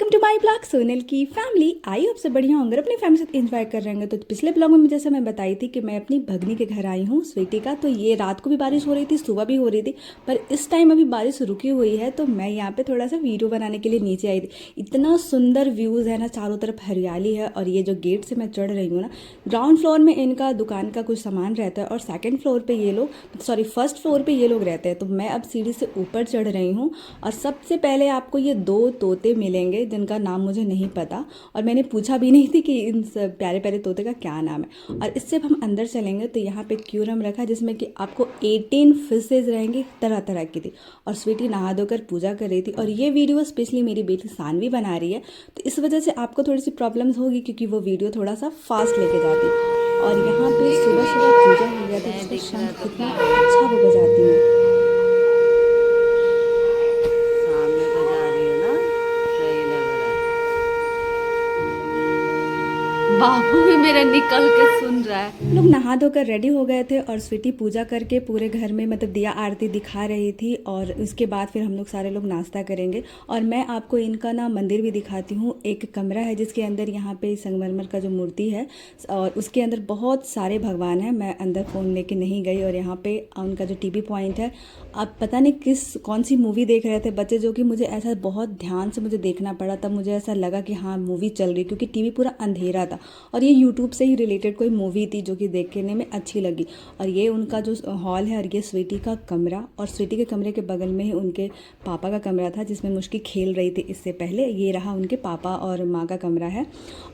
Welcome to my blog Sonal की family. I hope से बढ़िया होंगे, अपनी फैमिली से एंजॉय कर रहे हैं। तो पिछले ब्लॉग में जैसे मैं बताई थी कि मैं अपनी भगनी के घर आई हूँ स्वीटी का। तो ये रात को भी बारिश हो रही थी, सुबह भी हो रही थी, पर इस टाइम अभी बारिश रुकी हुई है। तो मैं यहाँ पे थोड़ा सा वीडियो बनाने के लिए नीचे आई थी। इतना सुंदर व्यूज़ है ना, चारों तरफ हरियाली है। और ये जो गेट से मैं चढ़ रही हूँ ना, ग्राउंड फ्लोर में इनका दुकान का कुछ सामान रहता है और सेकेंड फ्लोर पर ये लोग फर्स्ट फ्लोर पर ये लोग रहते हैं। तो मैं अब सीढ़ी से ऊपर चढ़ रही हूँ और सबसे पहले आपको ये 2 तोते मिलेंगे जिनका नाम मुझे नहीं पता और मैंने पूछा भी नहीं थी कि इन प्यारे प्यारे तोते का क्या नाम है। और इससे अब हम अंदर चलेंगे तो यहाँ पे क्यूरम रखा जिसमें कि आपको 18 फिशेज रहेंगी, तरह तरह की थी। और स्वीटी नहा धोकर पूजा कर रही थी। और ये वीडियो स्पेशली मेरी बेटी सानवी बना रही है, तो इस वजह से आपको थोड़ी सी प्रॉब्लम्स होगी क्योंकि वो वीडियो थोड़ा सा फास्ट लेके जाती है। और यहाँ पे सुबह सुबह पूजा हो गया था, जिसका शंख कितना अच्छा वो बजाती है। बाबू भी मेरा निकल के सुन रहा है। लोग नहा धोकर रेडी हो गए थे और स्वीटी पूजा करके पूरे घर में मतलब दिया आरती दिखा रही थी। और उसके बाद फिर हम लोग सारे लोग नाश्ता करेंगे। और मैं आपको इनका ना मंदिर भी दिखाती हूँ। एक कमरा है जिसके अंदर यहाँ पे संगमरमर का जो मूर्ति है और उसके अंदर बहुत सारे भगवान हैं। मैं अंदर फ़ोन लेके नहीं गई। और यहाँ पे उनका जो टीवी पॉइंट है, अब पता नहीं कौन सी मूवी देख रहे थे बच्चे, जो कि मुझे ऐसा बहुत ध्यान से मुझे देखना पड़ा। तब मुझे ऐसा लगा कि हाँ मूवी चल रही, क्योंकि टीवी पूरा अंधेरा था और ये यूट्यूब से ही रिलेटेड कोई मूवी थी जो कि देखने में अच्छी लगी। और ये उनका जो हॉल है और ये स्वीटी का कमरा, और स्वीटी के कमरे के बगल में ही उनके पापा का कमरा था जिसमें मुश्की खेल रही थी इससे पहले। ये रहा उनके पापा और माँ का कमरा है।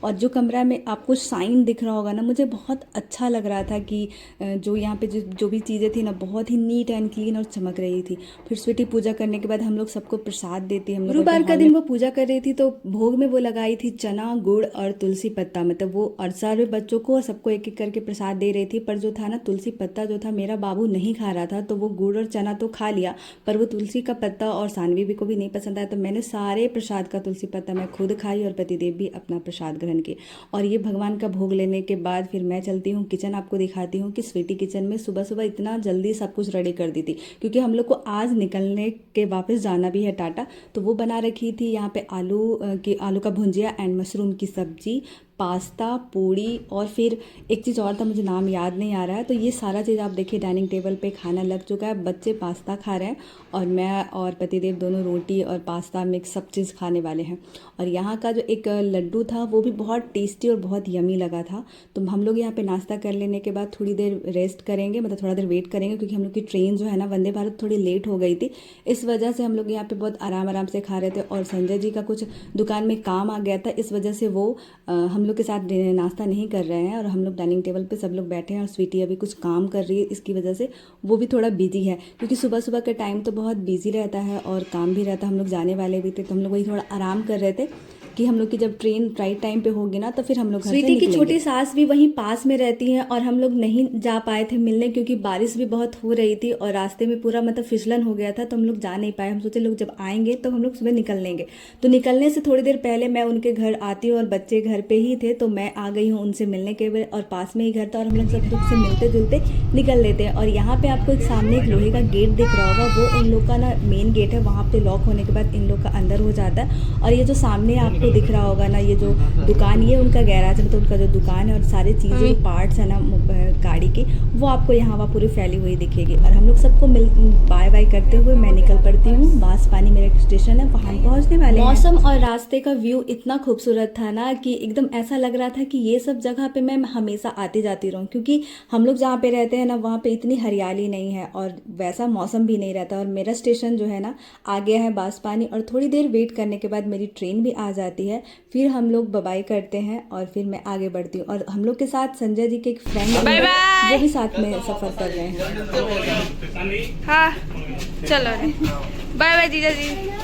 और जो कमरा में आपको साइन दिख रहा होगा ना, मुझे बहुत अच्छा लग रहा था कि जो यहाँ पे जो भी चीज़ें थी ना, बहुत ही नीट एंड क्लीन और चमक रही थी। फिर स्वीटी पूजा करने के बाद हम लोग सबको प्रसाद देती है। हम लोग गुरुवार का दिन वो पूजा कर रही थी, तो भोग में वो लगाई थी चना, गुड़ और तुलसी पत्ता। मतलब वो और सारे बच्चों को सबको एक एक करके प्रसाद दे रही थी। पर जो था ना, तुलसी पत्ता जो था मेरा बाबू नहीं खा रहा था, तो वो गुड़ और चना तो खा लिया, पर वो तुलसी का पत्ता और सानवी भी को भी नहीं पसंद आया। तो मैंने सारे प्रसाद का तुलसी पत्ता मैं खुद खाई और पतिदेव भी अपना प्रसाद ग्रहण किए। और ये भगवान का भोग लेने के बाद फिर मैं चलती हूँ किचन। आपको दिखाती हूँ कि स्वीटी किचन में सुबह सुबह इतना जल्दी सब कुछ रेडी कर दी थी, क्योंकि हम लोग को आज निकलने के वापस जाना भी है टाटा। तो वो बना रखी थी यहाँ पे आलू का भुंजिया एंड मशरूम की सब्जी, पास्ता, पूड़ी, और फिर एक चीज़ और था, मुझे नाम याद नहीं आ रहा है। तो ये सारा चीज़ आप देखिए डाइनिंग टेबल पे खाना लग चुका है। बच्चे पास्ता खा रहे हैं और मैं और पतिदेव दोनों रोटी और पास्ता मिक्स सब चीज़ खाने वाले हैं। और यहाँ का जो एक लड्डू था वो भी बहुत टेस्टी और बहुत यमी लगा था। तो हम लोग यहाँ पे नाश्ता कर लेने के बाद थोड़ी देर रेस्ट करेंगे, मतलब थोड़ा देर वेट करेंगे, क्योंकि हम लोग की ट्रेन जो है ना वंदे भारत थोड़ी लेट हो गई थी। इस वजह से हम लोग यहाँ पे बहुत आराम से खा रहे थे। और संजय जी का कुछ दुकान में काम आ गया था, इस वजह से वो हम लोग के साथ नाश्ता नहीं कर रहे हैं। और हम लोग डाइनिंग टेबल पे सब लोग बैठे हैं और स्वीटी अभी कुछ काम कर रही है, इसकी वजह से वो भी थोड़ा बिजी है, क्योंकि सुबह सुबह का टाइम तो बहुत बिजी रहता है और काम भी रहता है। हम लोग जाने वाले भी थे, तो हम लोग वही थोड़ा आराम कर रहे थे कि हम लोग की जब ट्रेन राइट टाइम पे होगी ना, तो फिर हम लोग घर से निकलेंगे। स्वीटी की छोटी सास भी वहीं पास में रहती हैं और हम लोग नहीं जा पाए थे मिलने, क्योंकि बारिश भी बहुत हो रही थी और रास्ते में पूरा मतलब फिसलन हो गया था, तो हम लोग जा नहीं पाए। हम सोचे लोग जब आएंगे तो हम लोग सुबह निकल लेंगे। तो निकलने से थोड़ी देर पहले मैं उनके घर आती हूँ और बच्चे घर पे ही थे, तो मैं आ गई हूँ उनसे मिलने के लिए। और पास में ही घर था और हम लोग सब लोग से मिलते जुलते निकल लेते हैं। और यहाँ पे आपको एक सामने एक लोहे का गेट दिख रहा होगा, वो उन लोग का ना मेन गेट है। वहाँ पे लॉक होने के बाद इन लोग का अंदर हो जाता है। और ये जो सामने आपको दिख रहा होगा ना, ये जो दुकान, ये उनका गैराज है, मतलब उनका जो दुकान है। और सारी चीज़ें पार्ट्स है ना गाड़ी के, वो आपको यहाँ वहाँ पूरी फैली हुई दिखेगी। और हम लोग सबको बाय बाय करते हुए मैं निकल पड़ती हूँ। बांसपानी मेरा एक स्टेशन है, वहाँ पहुँचने वाले हैं। मौसम और रास्ते का व्यू इतना खूबसूरत था ना कि एकदम ऐसा लग रहा था कि ये सब जगह पे मैं हमेशा आती जाती रहूँ, क्योंकि हम लोग जहाँ पे रहते हैं ना वहाँ पे इतनी हरियाली नहीं है और वैसा मौसम भी नहीं रहता। और मेरा स्टेशन जो है ना आ गया है बांसपानी, और थोड़ी देर वेट करने के बाद मेरी ट्रेन भी आ जाती है। फिर हम लोग बाय करते हैं और फिर मैं आगे बढ़ती हूँ। और हम लोग के साथ संजय जी के एक फ्रेंड वो भी साथ में सफ़र कर रहे हैं। हाँ चलो बाय बाय जीजा जी।